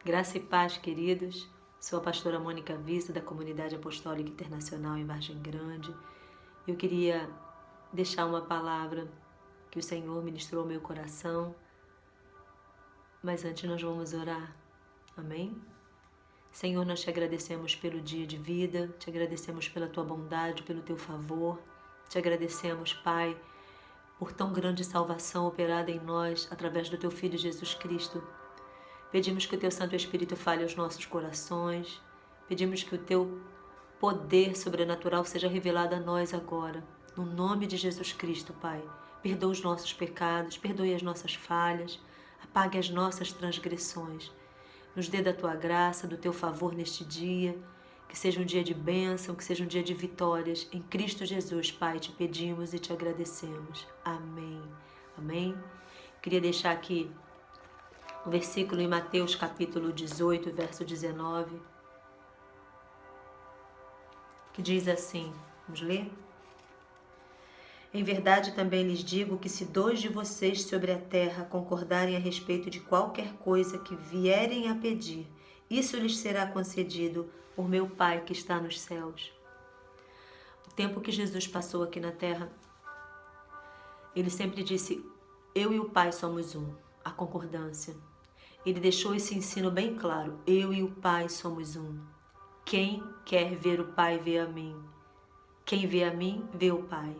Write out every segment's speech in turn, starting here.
Graça e paz, queridos. Sou a pastora Mônica Vista, da Comunidade Apostólica Internacional em Vargem Grande. Eu queria deixar uma palavra que o Senhor ministrou ao meu coração, mas antes nós vamos orar. Amém? Senhor, nós te agradecemos pelo dia de vida, te agradecemos pela tua bondade, pelo teu favor, te agradecemos, Pai, por tão grande salvação operada em nós através do teu Filho Jesus Cristo. Pedimos que o teu Santo Espírito fale aos nossos corações, pedimos que o teu poder sobrenatural seja revelado a nós agora, no nome de Jesus Cristo, Pai. Perdoa os nossos pecados, perdoe as nossas falhas, apague as nossas transgressões. Nos dê da tua graça, do teu favor neste dia, que seja um dia de bênção, que seja um dia de vitórias. Em Cristo Jesus, Pai, te pedimos e te agradecemos. Amém. Amém. Queria deixar aqui um versículo em Mateus capítulo 18, verso 19, que diz assim, vamos ler? Em verdade também lhes digo que se 2 de vocês sobre a terra concordarem a respeito de qualquer coisa que vierem a pedir, isso lhes será concedido por meu Pai que está nos céus. O tempo que Jesus passou aqui na terra, ele sempre disse, eu e o Pai somos um, a concordância. Ele deixou esse ensino bem claro, eu e o Pai somos um. Quem quer ver o Pai, vê a mim. Quem vê a mim, vê o Pai.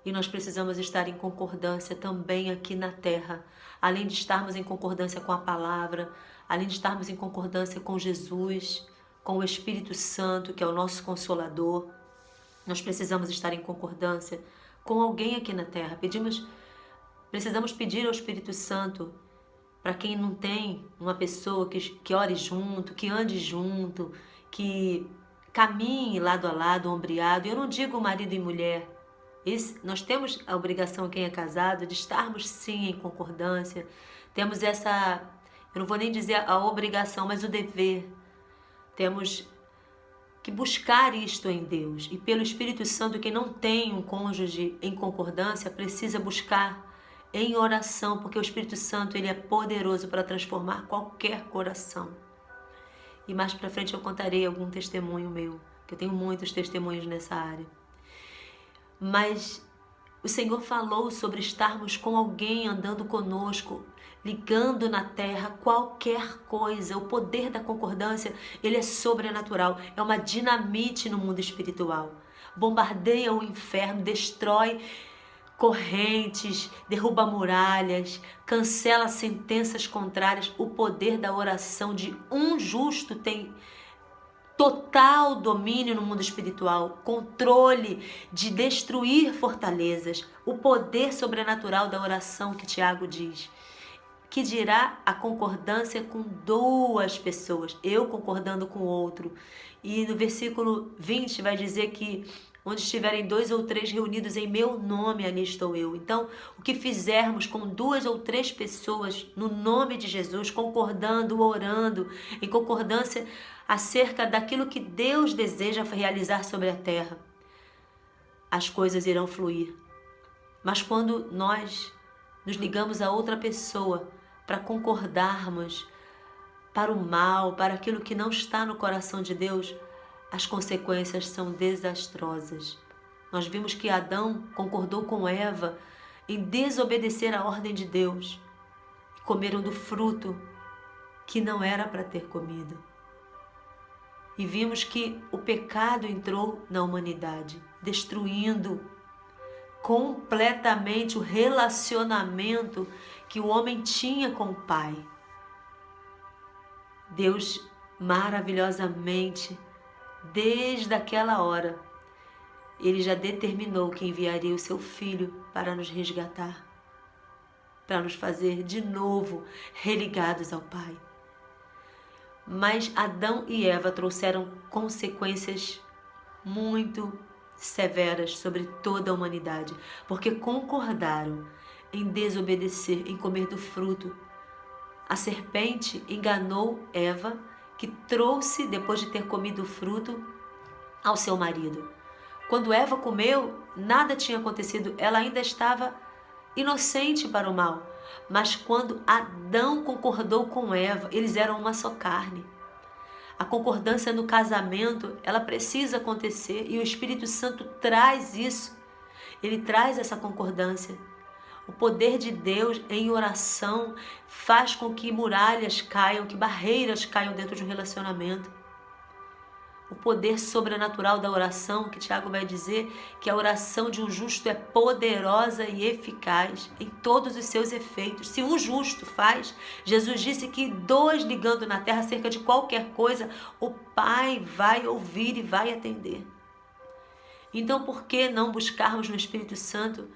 E nós precisamos estar em concordância também aqui na terra, além de estarmos em concordância com a palavra, além de estarmos em concordância com Jesus, com o Espírito Santo, que é o nosso Consolador, nós precisamos estar em concordância com alguém aqui na terra. Precisamos pedir ao Espírito Santo, para quem não tem uma pessoa que ore junto, que ande junto, que caminhe lado a lado, ombreado. Eu não digo marido e mulher. Nós temos a obrigação, quem é casado, de estarmos sim em concordância. Temos essa, eu não vou nem dizer a obrigação, mas o dever. Temos que buscar isto em Deus. E pelo Espírito Santo, quem não tem um cônjuge em concordância, precisa buscar em oração, porque o Espírito Santo ele é poderoso para transformar qualquer coração. E mais para frente eu contarei algum testemunho meu, que eu tenho muitos testemunhos nessa área. Mas o Senhor falou sobre estarmos com alguém andando conosco, ligando na terra qualquer coisa. O poder da concordância, ele é sobrenatural, é uma dinamite no mundo espiritual. Bombardeia o inferno, destrói correntes, derruba muralhas, cancela sentenças contrárias. O poder da oração de um justo tem total domínio no mundo espiritual, controle de destruir fortalezas. O poder sobrenatural da oração que Tiago diz. Que dirá a concordância com 2 pessoas, eu concordando com o outro. E no versículo 20 vai dizer que onde estiverem 2 ou 3 reunidos em meu nome, ali estou eu. Então, o que fizermos com 2 ou 3 pessoas no nome de Jesus, concordando, orando, em concordância acerca daquilo que Deus deseja realizar sobre a terra, as coisas irão fluir. Mas quando nós nos ligamos a outra pessoa para concordarmos para o mal, para aquilo que não está no coração de Deus, as consequências são desastrosas. Nós vimos que Adão concordou com Eva em desobedecer a ordem de Deus e comeram do fruto que não era para ter comido. E vimos que o pecado entrou na humanidade, destruindo completamente o relacionamento que o homem tinha com o Pai. Deus maravilhosamente, desde aquela hora, ele já determinou que enviaria o seu Filho para nos resgatar, para nos fazer de novo religados ao Pai. Mas Adão e Eva trouxeram consequências muito severas sobre toda a humanidade, porque concordaram em desobedecer, em comer do fruto. A serpente enganou Eva, que trouxe, depois de ter comido o fruto, ao seu marido. Quando Eva comeu, nada tinha acontecido, ela ainda estava inocente para o mal. Mas quando Adão concordou com Eva, eles eram uma só carne. A concordância no casamento, ela precisa acontecer e o Espírito Santo traz isso. Ele traz essa concordância. O poder de Deus em oração faz com que muralhas caiam, que barreiras caiam dentro de um relacionamento. O poder sobrenatural da oração, que Tiago vai dizer que a oração de um justo é poderosa e eficaz em todos os seus efeitos. Se um justo faz, Jesus disse que 2 ligando na terra acerca de qualquer coisa, o Pai vai ouvir e vai atender. Então, por que não buscarmos no Espírito Santo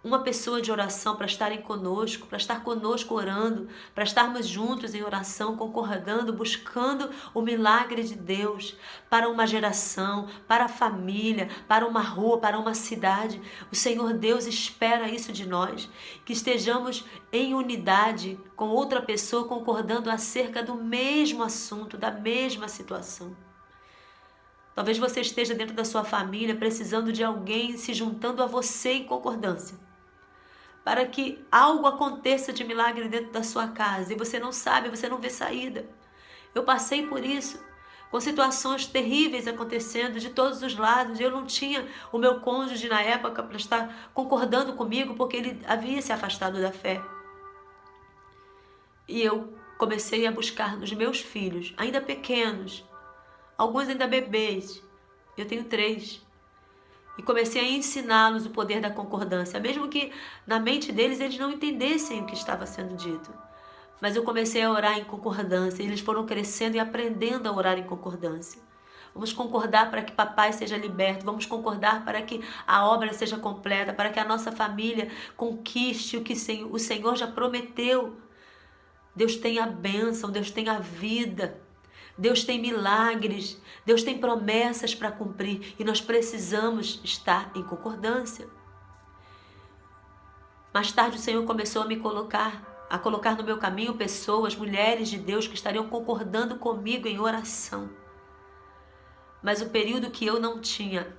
uma pessoa de oração para estarem conosco, para estar conosco orando, para estarmos juntos em oração, concordando, buscando o milagre de Deus para uma geração, para a família, para uma rua, para uma cidade? O Senhor Deus espera isso de nós, que estejamos em unidade com outra pessoa, concordando acerca do mesmo assunto, da mesma situação. Talvez você esteja dentro da sua família precisando de alguém se juntando a você em concordância, para que algo aconteça de milagre dentro da sua casa e você não sabe, você não vê saída. Eu passei por isso, com situações terríveis acontecendo de todos os lados. Eu não tinha o meu cônjuge na época para estar concordando comigo, porque ele havia se afastado da fé. E eu comecei a buscar nos meus filhos, ainda pequenos, alguns ainda bebês, eu tenho 3. E comecei a ensiná-los o poder da concordância, mesmo que na mente deles eles não entendessem o que estava sendo dito. Mas eu comecei a orar em concordância, e eles foram crescendo e aprendendo a orar em concordância. Vamos concordar para que papai seja liberto, vamos concordar para que a obra seja completa, para que a nossa família conquiste o que o Senhor já prometeu. Deus tem a bênção, Deus tem a vida. Deus tem milagres, Deus tem promessas para cumprir e nós precisamos estar em concordância. Mais tarde o Senhor começou a colocar no meu caminho pessoas, mulheres de Deus que estariam concordando comigo em oração. Mas o período que eu não tinha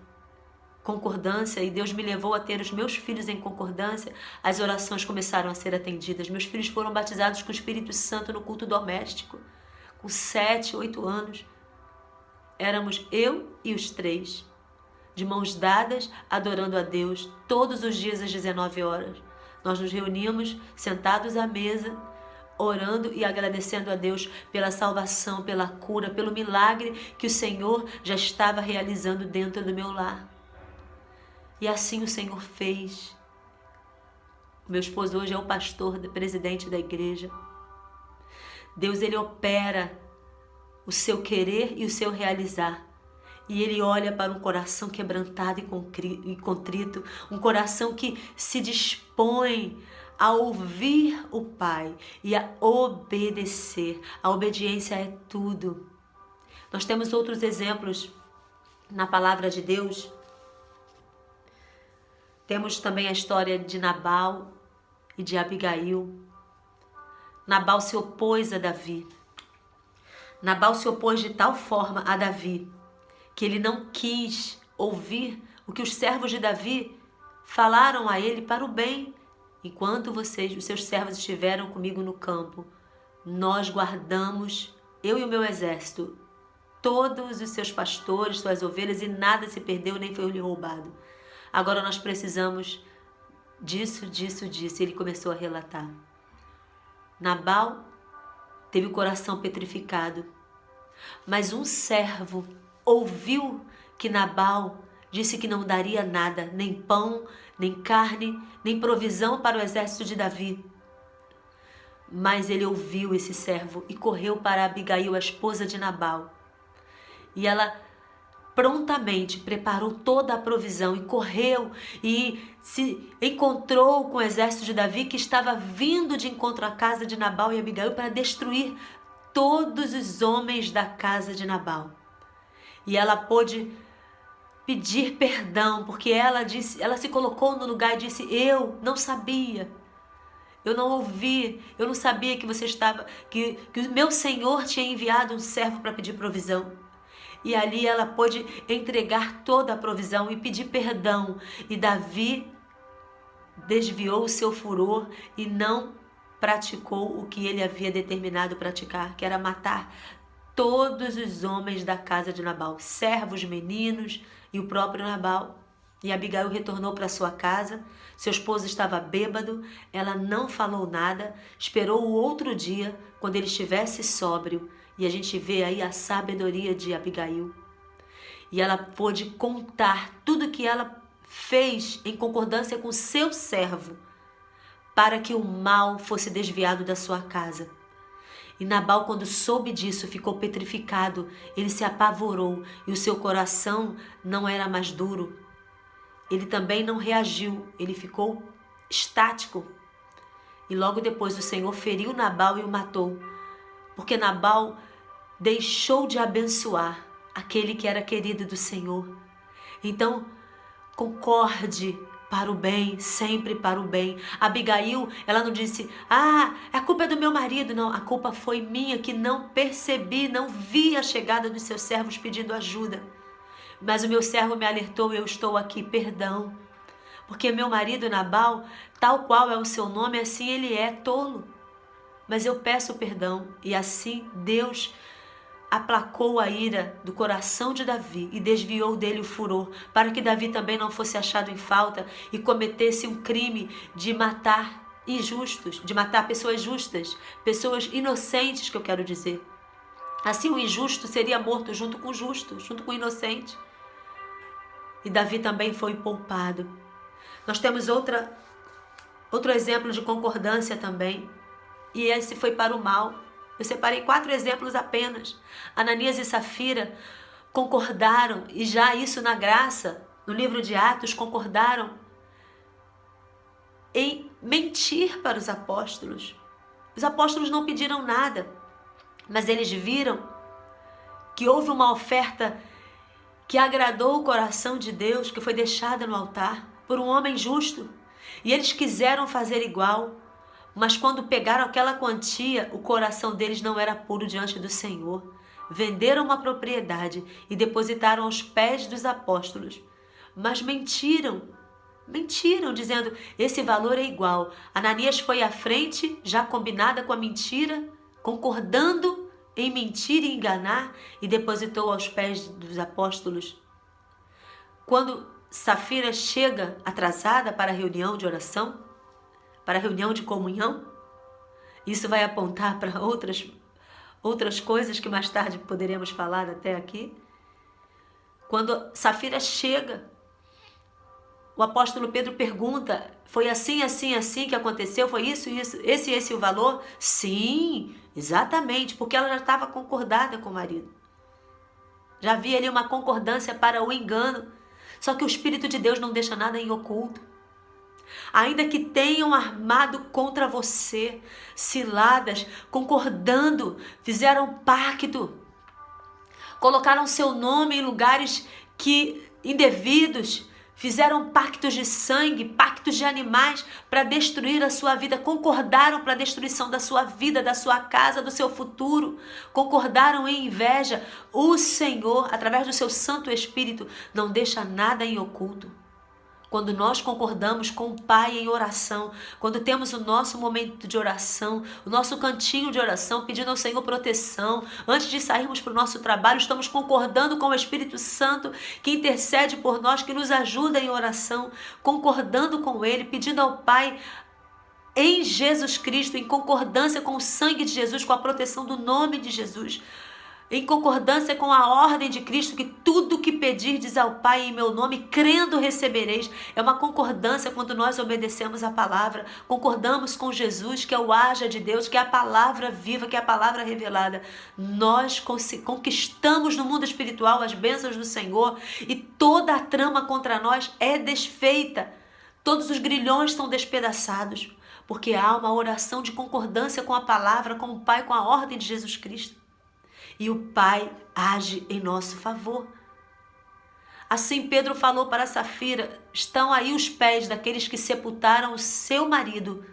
concordância e Deus me levou a ter os meus filhos em concordância, as orações começaram a ser atendidas. Meus filhos foram batizados com o Espírito Santo no culto doméstico. Com 7, 8 anos, éramos eu e os 3, de mãos dadas, adorando a Deus, todos os dias às 19 horas. Nós nos reuníamos, sentados à mesa, orando e agradecendo a Deus pela salvação, pela cura, pelo milagre que o Senhor já estava realizando dentro do meu lar. E assim o Senhor fez. O meu esposo hoje é o pastor, presidente da igreja. Deus, ele opera o seu querer e o seu realizar. E ele olha para um coração quebrantado e contrito, um coração que se dispõe a ouvir o Pai e a obedecer. A obediência é tudo. Nós temos outros exemplos na palavra de Deus. Temos também a história de Nabal e de Abigail. Nabal se opôs a Davi. Nabal se opôs de tal forma a Davi que ele não quis ouvir o que os servos de Davi falaram a ele para o bem. Enquanto vocês, os seus servos, estiveram comigo no campo, nós guardamos, eu e o meu exército, todos os seus pastores, suas ovelhas, e nada se perdeu nem foi lhe roubado. Agora nós precisamos disso. Ele começou a relatar. Nabal teve o coração petrificado, mas um servo ouviu que Nabal disse que não daria nada, nem pão, nem carne, nem provisão para o exército de Davi. Mas ele ouviu esse servo e correu para Abigail, a esposa de Nabal. E ela prontamente preparou toda a provisão e correu e se encontrou com o exército de Davi, que estava vindo de encontro à casa de Nabal e Abigail para destruir todos os homens da casa de Nabal. E ela pôde pedir perdão, porque ela se colocou no lugar e disse: eu não sabia, eu não ouvi, eu não sabia que que o meu Senhor tinha enviado um servo para pedir provisão. E ali ela pôde entregar toda a provisão e pedir perdão. E Davi desviou o seu furor e não praticou o que ele havia determinado praticar, que era matar todos os homens da casa de Nabal, servos, meninos e o próprio Nabal. E Abigail retornou para sua casa. Seu esposo estava bêbado, ela não falou nada, esperou o outro dia, quando ele estivesse sóbrio. E a gente vê aí a sabedoria de Abigail. E ela pôde contar tudo que ela fez em concordância com seu servo, para que o mal fosse desviado da sua casa. E Nabal, quando soube disso, ficou petrificado, ele se apavorou e o seu coração não era mais duro. Ele também não reagiu, ele ficou estático. E logo depois o Senhor feriu Nabal e o matou, porque Nabal deixou de abençoar aquele que era querido do Senhor. Então, concorde para o bem, sempre para o bem. Abigail, ela não disse, a culpa é do meu marido. Não, a culpa foi minha que não percebi, não vi a chegada dos seus servos pedindo ajuda. Mas o meu servo me alertou e eu estou aqui, perdão. Porque meu marido Nabal, tal qual é o seu nome, assim ele é tolo. Mas eu peço perdão. E assim Deus aplacou a ira do coração de Davi e desviou dele o furor, para que Davi também não fosse achado em falta e cometesse um crime de matar injustos, de matar pessoas justas, pessoas inocentes, que eu quero dizer. Assim o injusto seria morto junto com o justo, junto com o inocente. E Davi também foi poupado. Nós temos outro exemplo de concordância também, e esse foi para o mal. Eu separei 4 exemplos apenas. Ananias e Safira concordaram, e já isso na graça, no livro de Atos, concordaram em mentir para os apóstolos. Os apóstolos não pediram nada, mas eles viram que houve uma oferta que agradou o coração de Deus, que foi deixada no altar por um homem justo, e eles quiseram fazer igual. Mas quando pegaram aquela quantia, o coração deles não era puro diante do Senhor. Venderam uma propriedade e depositaram aos pés dos apóstolos. Mas mentiram, dizendo, esse valor é igual. Ananias foi à frente, já combinada com a mentira, concordando em mentir e enganar, e depositou aos pés dos apóstolos. Quando Safira chega atrasada para a reunião de oração, para a reunião de comunhão, isso vai apontar para outras coisas que mais tarde poderemos falar até aqui. Quando Safira chega, o apóstolo Pedro pergunta, foi assim que aconteceu? Foi isso, esse o valor? Sim, exatamente, porque ela já estava concordada com o marido. Já havia ali uma concordância para o engano. Só que o Espírito de Deus não deixa nada em oculto. Ainda que tenham armado contra você ciladas, concordando, fizeram pacto, colocaram seu nome em lugares indevidos, fizeram pactos de sangue, pactos de animais para destruir a sua vida, concordaram para a destruição da sua vida, da sua casa, do seu futuro, concordaram em inveja. O Senhor, através do seu Santo Espírito, não deixa nada em oculto. Quando nós concordamos com o Pai em oração, quando temos o nosso momento de oração, o nosso cantinho de oração, pedindo ao Senhor proteção, antes de sairmos para o nosso trabalho, estamos concordando com o Espírito Santo que intercede por nós, que nos ajuda em oração, concordando com Ele, pedindo ao Pai em Jesus Cristo, em concordância com o sangue de Jesus, com a proteção do nome de Jesus, em concordância com a ordem de Cristo, que tudo que pedirdes ao Pai em meu nome, crendo recebereis. É uma concordância quando nós obedecemos a palavra, concordamos com Jesus, que é o haja de Deus, que é a palavra viva, que é a palavra revelada. Nós conquistamos no mundo espiritual as bênçãos do Senhor e toda a trama contra nós é desfeita. Todos os grilhões são despedaçados, porque há uma oração de concordância com a palavra, com o Pai, com a ordem de Jesus Cristo. E o Pai age em nosso favor. Assim Pedro falou para Safira, estão aí os pés daqueles que sepultaram o seu marido.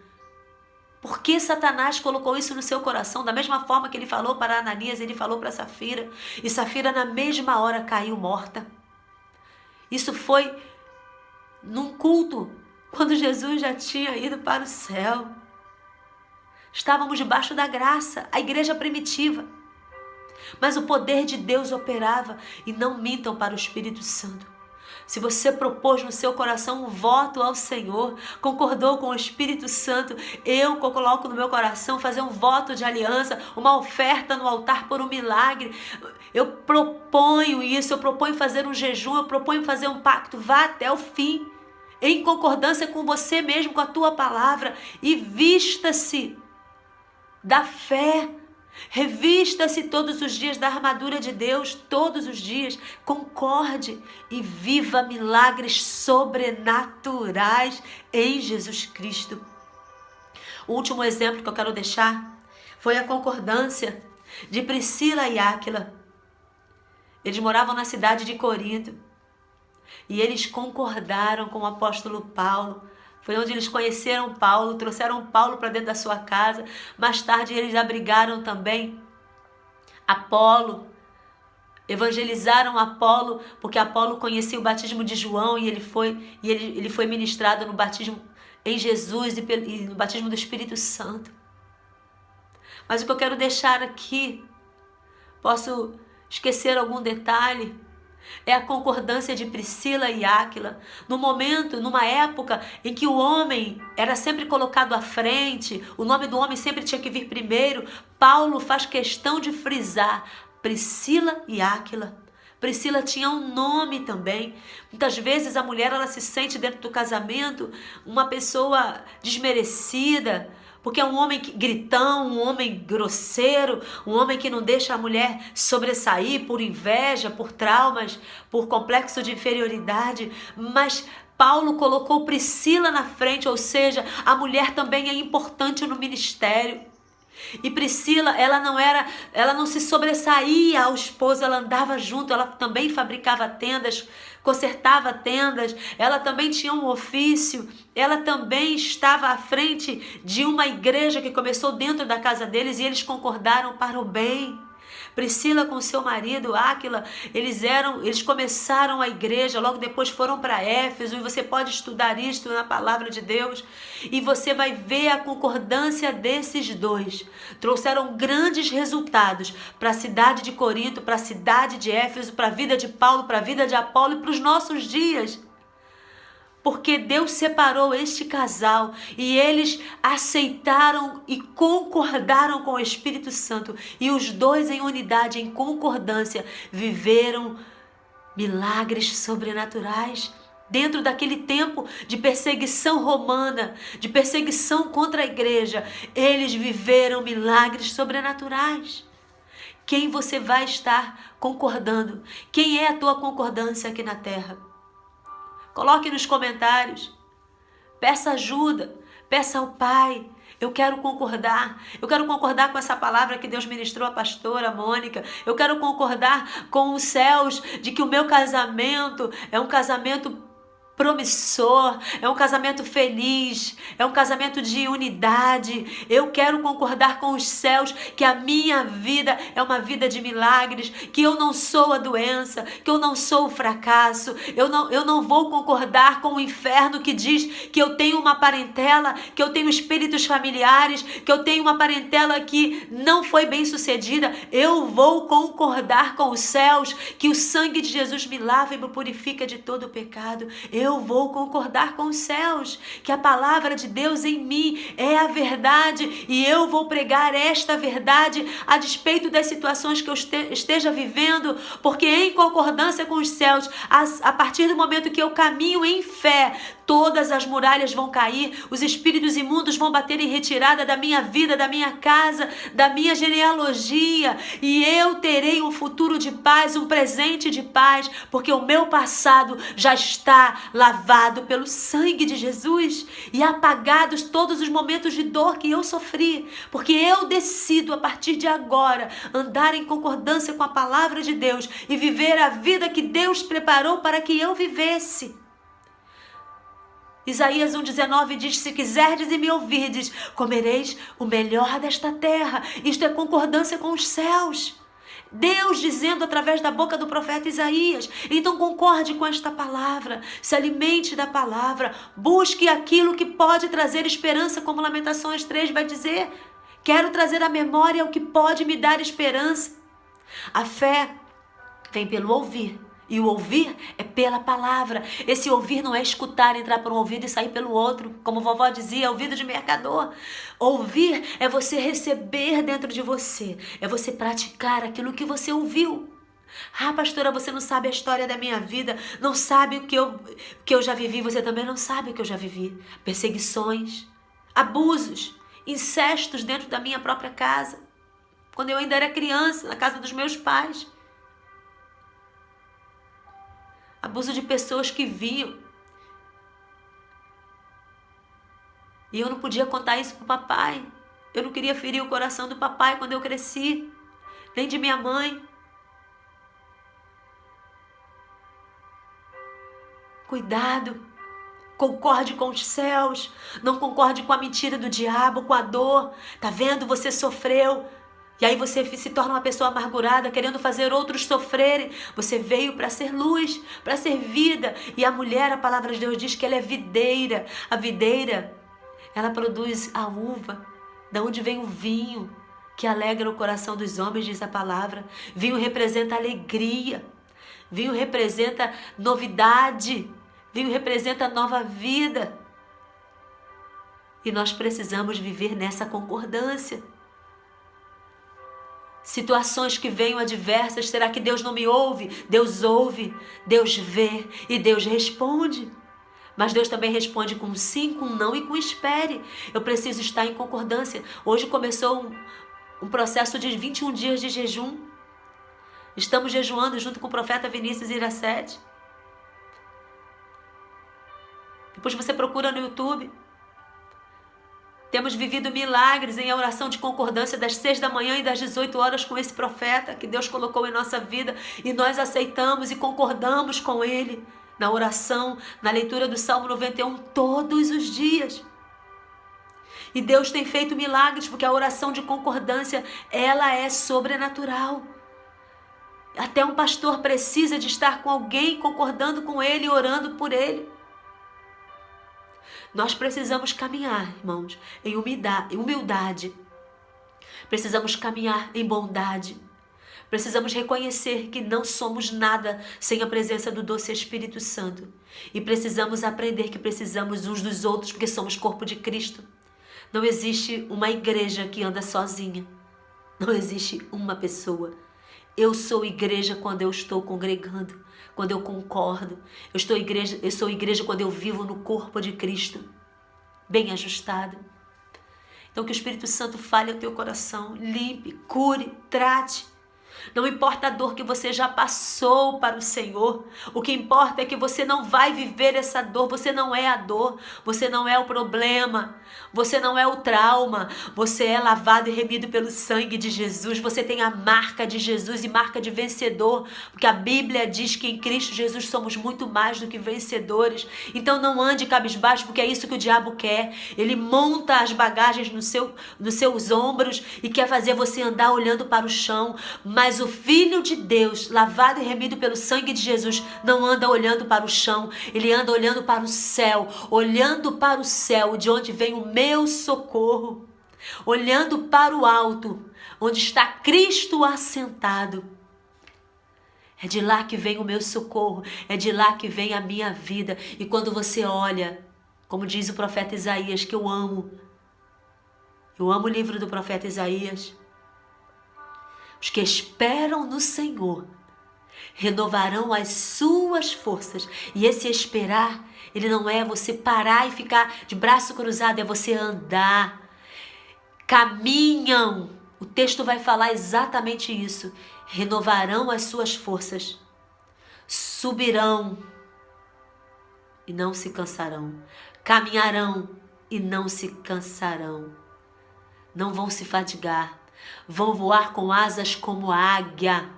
Por que Satanás colocou isso no seu coração? Da mesma forma que ele falou para Ananias, ele falou para Safira. E Safira na mesma hora caiu morta. Isso foi num culto quando Jesus já tinha ido para o céu. Estávamos debaixo da graça, a igreja primitiva. Mas o poder de Deus operava, e não mintam para o Espírito Santo. Se você propôs no seu coração um voto ao Senhor, concordou com o Espírito Santo, eu coloco no meu coração fazer um voto de aliança, uma oferta no altar por um milagre. Eu proponho isso, eu proponho fazer um jejum, eu proponho fazer um pacto. Vá até o fim, em concordância com você mesmo, com a tua palavra, e vista-se da fé. Revista-se todos os dias da armadura de Deus, todos os dias. Concorde e viva milagres sobrenaturais em Jesus Cristo. O último exemplo que eu quero deixar foi a concordância de Priscila e Áquila. Eles moravam na cidade de Corinto e eles concordaram com o apóstolo Paulo. Foi onde eles conheceram Paulo, trouxeram Paulo para dentro da sua casa. Mais tarde eles abrigaram também Apolo, evangelizaram Apolo, porque Apolo conhecia o batismo de João e ele foi ministrado no batismo em Jesus e no batismo do Espírito Santo. Mas o que eu quero deixar aqui, posso esquecer algum detalhe, é a concordância de Priscila e Áquila. No momento, numa época em que o homem era sempre colocado à frente, o nome do homem sempre tinha que vir primeiro, Paulo faz questão de frisar Priscila e Áquila. Priscila tinha um nome também. Muitas vezes a mulher ela se sente dentro do casamento uma pessoa desmerecida, porque é um homem gritão, um homem grosseiro, um homem que não deixa a mulher sobressair por inveja, por traumas, por complexo de inferioridade. Mas Paulo colocou Priscila na frente, ou seja, a mulher também é importante no ministério. E Priscila, ela não se sobressaía ao esposo, ela andava junto, ela também fabricava tendas, consertava tendas, ela também tinha um ofício, ela também estava à frente de uma igreja que começou dentro da casa deles e eles concordaram para o bem. Priscila com seu marido, Áquila, eles começaram a igreja, logo depois foram para Éfeso, e você pode estudar isto na palavra de Deus, e você vai ver a concordância desses dois. Trouxeram grandes resultados para a cidade de Corinto, para a cidade de Éfeso, para a vida de Paulo, para a vida de Apolo e para os nossos dias. Porque Deus separou este casal e eles aceitaram e concordaram com o Espírito Santo. E os dois em unidade, em concordância, viveram milagres sobrenaturais. Dentro daquele tempo de perseguição romana, de perseguição contra a igreja, eles viveram milagres sobrenaturais. Quem você vai estar concordando? Quem é a tua concordância aqui na terra? Coloque nos comentários, peça ajuda, peça ao Pai. Eu quero concordar com essa palavra que Deus ministrou à pastora Mônica. Eu quero concordar com os céus de que o meu casamento é um casamento promissor, é um casamento feliz, é um casamento de unidade. Eu quero concordar com os céus que a minha vida é uma vida de milagres, que eu não sou a doença, que eu não sou o fracasso. Eu não vou concordar com o inferno que diz que eu tenho uma parentela, que eu tenho espíritos familiares, que eu tenho uma parentela que não foi bem sucedida. Eu vou concordar com os céus que o sangue de Jesus me lava e me purifica de todo o pecado. Eu vou concordar com os céus, que a palavra de Deus em mim é a verdade, e eu vou pregar esta verdade a despeito das situações que eu esteja vivendo, porque em concordância com os céus, a partir do momento que eu caminho em fé, todas as muralhas vão cair, os espíritos imundos vão bater em retirada da minha vida, da minha casa, da minha genealogia, e eu terei um futuro de paz, um presente de paz, porque o meu passado já está lavado pelo sangue de Jesus e apagados todos os momentos de dor que eu sofri, porque eu decido a partir de agora andar em concordância com a palavra de Deus e viver a vida que Deus preparou para que eu vivesse. Isaías 1,19 diz: se quiserdes e me ouvirdes, comereis o melhor desta terra. Isto é concordância com os céus. Deus dizendo através da boca do profeta Isaías. Então concorde com esta palavra, se alimente da palavra, busque aquilo que pode trazer esperança, como Lamentações 3 vai dizer. Quero trazer à memória o que pode me dar esperança. A fé vem pelo ouvir. E o ouvir é pela palavra. Esse ouvir não é escutar, entrar por um ouvido e sair pelo outro. Como vovó dizia, ouvido de mercador. Ouvir é você receber dentro de você. É você praticar aquilo que você ouviu. Ah, pastora, você não sabe a história da minha vida. Não sabe o que eu já vivi. Você também não sabe o que eu já vivi. Perseguições, abusos, incestos dentro da minha própria casa. Quando eu ainda era criança, na casa dos meus pais. Abuso de pessoas que vinham. E eu não podia contar isso pro papai. Eu não queria ferir o coração do papai quando eu cresci. Nem de minha mãe. Cuidado. Concorde com os céus. Não concorde com a mentira do diabo, com a dor. Tá vendo? Você sofreu. E aí você se torna uma pessoa amargurada, querendo fazer outros sofrerem. Você veio para ser luz, para ser vida. E a mulher, a palavra de Deus diz que ela é videira. A videira, ela produz a uva, da onde vem o vinho, que alegra o coração dos homens, diz a palavra. Vinho representa alegria. Vinho representa novidade. Vinho representa nova vida. E nós precisamos viver nessa concordância. Situações que venham adversas, será que Deus não me ouve? Deus ouve, Deus vê e Deus responde. Mas Deus também responde com sim, com não e com espere. Eu preciso estar em concordância. Hoje começou um processo de 21 dias de jejum. Estamos jejuando junto com o profeta Vinícius Iracete. Depois você procura no YouTube. Temos vivido milagres em oração de concordância das 6 da manhã e das 18 horas com esse profeta que Deus colocou em nossa vida. E nós aceitamos e concordamos com ele na oração, na leitura do Salmo 91 todos os dias. E Deus tem feito milagres porque a oração de concordância, ela é sobrenatural. Até um pastor precisa de estar com alguém concordando com ele e orando por ele. Nós precisamos caminhar, irmãos, em humildade. Precisamos caminhar em bondade. Precisamos reconhecer que não somos nada sem a presença do doce Espírito Santo. E precisamos aprender que precisamos uns dos outros porque somos corpo de Cristo. Não existe uma igreja que anda sozinha. Não existe uma pessoa. Eu sou igreja quando eu estou congregando. Quando eu concordo, eu sou igreja quando eu vivo no corpo de Cristo, bem ajustado. Então que o Espírito Santo fale ao teu coração, limpe, cure, trate. Não importa a dor que você já passou para o Senhor, o que importa é que você não vai viver essa dor, você não é a dor, você não é o problema, você não é o trauma, você é lavado e remido pelo sangue de Jesus, você tem a marca de Jesus e marca de vencedor, porque a Bíblia diz que em Cristo Jesus somos muito mais do que vencedores. Então não ande cabisbaixo, porque é isso que o diabo quer. Ele monta as bagagens nos seus ombros e quer fazer você andar olhando para o chão, mas o Filho de Deus, lavado e remido pelo sangue de Jesus, não anda olhando para o chão, ele anda olhando para o céu, de onde vem o meu socorro, olhando para o alto, onde está Cristo assentado. É de lá que vem o meu socorro, é de lá que vem a minha vida. E quando você olha, como diz o profeta Isaías, que eu amo o livro do profeta Isaías, os que esperam no Senhor renovarão as suas forças. E esse esperar, ele não é você parar e ficar de braço cruzado, é você andar. Caminham. O texto vai falar exatamente isso. Renovarão as suas forças. Subirão e não se cansarão. Caminharão e não se cansarão. Não vão se fadigar. Vão voar com asas como a águia,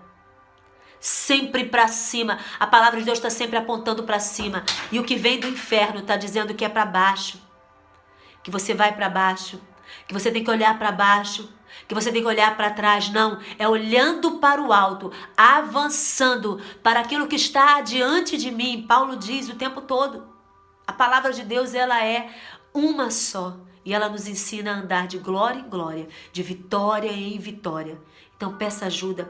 sempre para cima. A palavra de Deus está sempre apontando para cima. E o que vem do inferno está dizendo que é para baixo, que você vai para baixo, que você tem que olhar para baixo, que você tem que olhar para trás, não, é olhando para o alto, avançando para aquilo que está diante de mim. Paulo diz o tempo todo, a palavra de Deus, ela é uma só, e ela nos ensina a andar de glória em glória, de vitória em vitória. Então peça ajuda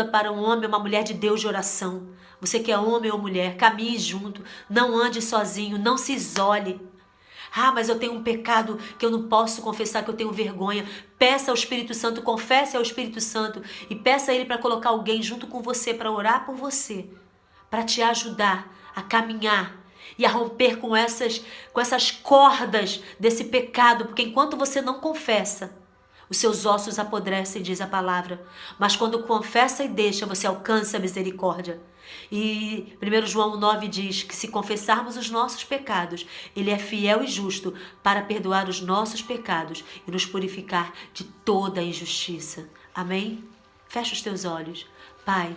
para um homem ou uma mulher de Deus de oração. Você que é homem ou mulher, caminhe junto, não ande sozinho, não se isole. Ah, mas eu tenho um pecado que eu não posso confessar, que eu tenho vergonha. Peça ao Espírito Santo, confesse ao Espírito Santo e peça a Ele para colocar alguém junto com você, para orar por você, para te ajudar a caminhar e a romper com essas cordas desse pecado, porque enquanto você não confessa, os seus ossos apodrecem, diz a palavra. Mas quando confessa e deixa, você alcança a misericórdia. E 1 João 9 diz que se confessarmos os nossos pecados, Ele é fiel e justo para perdoar os nossos pecados e nos purificar de toda a injustiça. Amém? Fecha os teus olhos. Pai,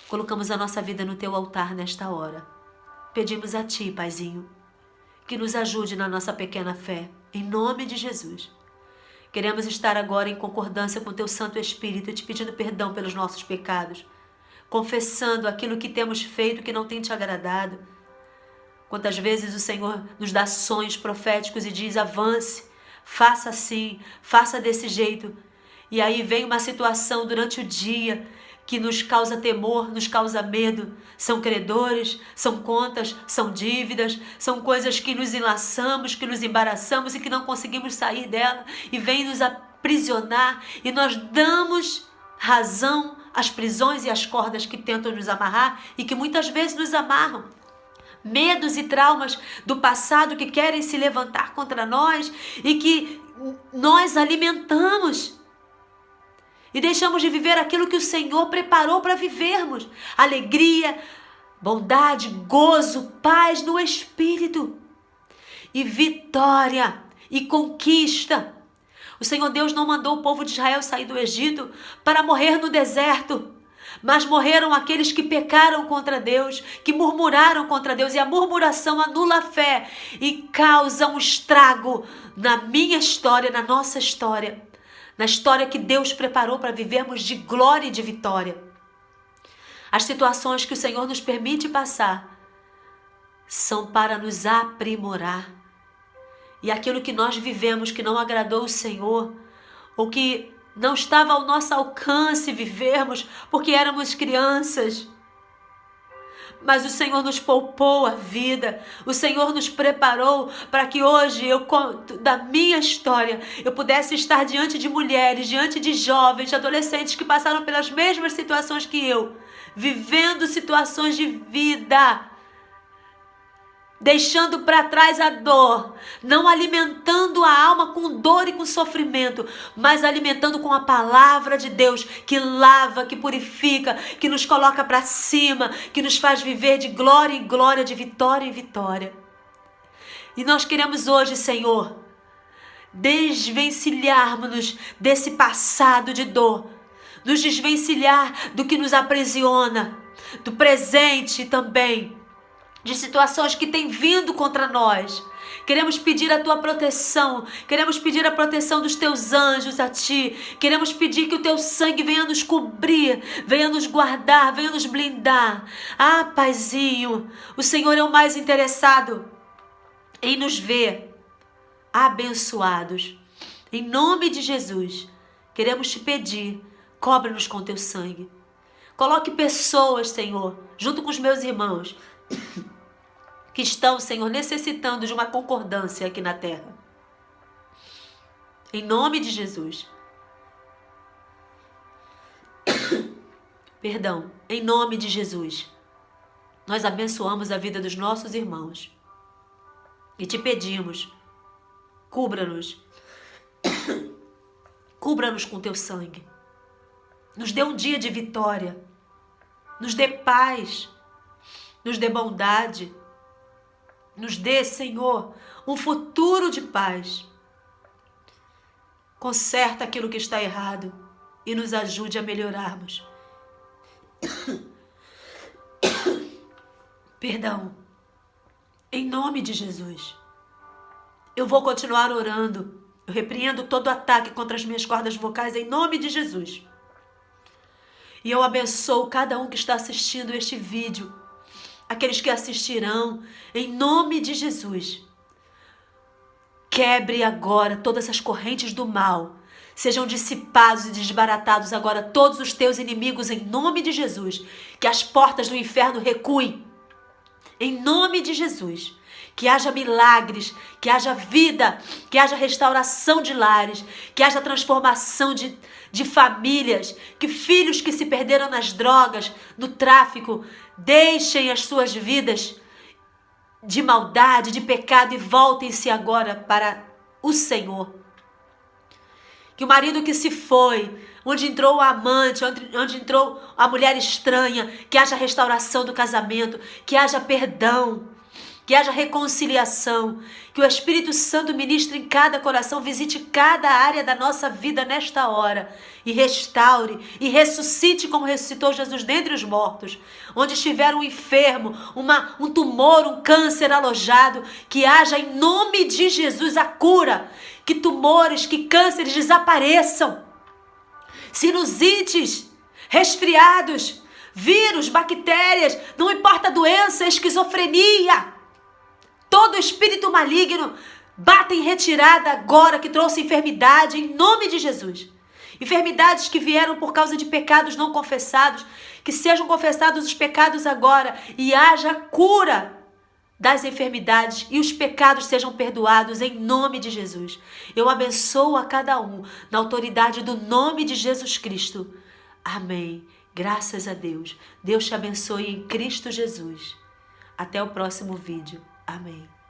colocamos a nossa vida no Teu altar nesta hora. Pedimos a Ti, Paizinho, que nos ajude na nossa pequena fé, em nome de Jesus. Queremos estar agora em concordância com Teu Santo Espírito, te pedindo perdão pelos nossos pecados, confessando aquilo que temos feito que não tem Te agradado. Quantas vezes o Senhor nos dá sonhos proféticos e diz, avance, faça assim, faça desse jeito. E aí vem uma situação durante o dia que nos causa temor, nos causa medo. São credores, são contas, são dívidas, são coisas que nos enlaçamos, que nos embaraçamos e que não conseguimos sair dela e vem nos aprisionar e nós damos razão às prisões e às cordas que tentam nos amarrar e que muitas vezes nos amarram. Medos e traumas do passado que querem se levantar contra nós e que nós alimentamos. E deixamos de viver aquilo que o Senhor preparou para vivermos. Alegria, bondade, gozo, paz no Espírito. E vitória e conquista. O Senhor Deus não mandou o povo de Israel sair do Egito para morrer no deserto. Mas morreram aqueles que pecaram contra Deus, que murmuraram contra Deus. E a murmuração anula a fé e causa um estrago na minha história, na nossa história. Na história que Deus preparou para vivermos de glória e de vitória. As situações que o Senhor nos permite passar são para nos aprimorar. E aquilo que nós vivemos que não agradou o Senhor, ou que não estava ao nosso alcance vivermos porque éramos crianças, mas o Senhor nos poupou a vida, o Senhor nos preparou para que hoje eu conto da minha história, eu pudesse estar diante de mulheres, diante de jovens, de adolescentes que passaram pelas mesmas situações que eu, vivendo situações de vida, deixando para trás a dor, não alimentando a alma com dor e com sofrimento, mas alimentando com a palavra de Deus, que lava, que purifica, que nos coloca para cima, que nos faz viver de glória em glória, de vitória em vitória. E nós queremos hoje, Senhor, desvencilharmos-nos desse passado de dor, nos desvencilhar do que nos aprisiona, do presente também, de situações que têm vindo contra nós. Queremos pedir a tua proteção, queremos pedir a proteção dos teus anjos a ti, queremos pedir que o teu sangue venha nos cobrir, venha nos guardar, venha nos blindar. Ah, Paizinho, o Senhor é o mais interessado em nos ver abençoados. Em nome de Jesus, queremos te pedir, cobre-nos com teu sangue. Coloque pessoas, Senhor, junto com os meus irmãos, que estão, Senhor, necessitando de uma concordância aqui na terra. Em nome de Jesus. Perdão, em nome de Jesus. Nós abençoamos a vida dos nossos irmãos. E te pedimos, cubra-nos. Cubra-nos com teu sangue. Nos dê um dia de vitória. Nos dê paz. Nos dê bondade. Nos dê, Senhor, um futuro de paz. Conserta aquilo que está errado e nos ajude a melhorarmos. Perdão. Em nome de Jesus. Eu vou continuar orando. Eu repreendo todo ataque contra as minhas cordas vocais em nome de Jesus. E eu abençoo cada um que está assistindo este vídeo, aqueles que assistirão, em nome de Jesus. Quebre agora todas as correntes do mal. Sejam dissipados e desbaratados agora todos os teus inimigos em nome de Jesus. Que as portas do inferno recuem. Em nome de Jesus. Que haja milagres, que haja vida, que haja restauração de lares, que haja transformação de famílias, que filhos que se perderam nas drogas, no tráfico, deixem as suas vidas de maldade, de pecado e voltem-se agora para o Senhor. Que o marido que se foi, onde entrou o amante, onde entrou a mulher estranha, que haja restauração do casamento, que haja perdão, que haja reconciliação, que o Espírito Santo ministre em cada coração, visite cada área da nossa vida nesta hora e restaure e ressuscite como ressuscitou Jesus dentre os mortos. Onde estiver um enfermo, um tumor, um câncer alojado, que haja em nome de Jesus a cura, que tumores, que cânceres desapareçam, sinusites, resfriados, vírus, bactérias, não importa a doença, esquizofrenia, todo espírito maligno, bata em retirada agora que trouxe enfermidade em nome de Jesus. Enfermidades que vieram por causa de pecados não confessados, que sejam confessados os pecados agora e haja cura das enfermidades e os pecados sejam perdoados em nome de Jesus. Eu abençoo a cada um na autoridade do nome de Jesus Cristo. Amém. Graças a Deus. Deus te abençoe em Cristo Jesus. Até o próximo vídeo. Amém.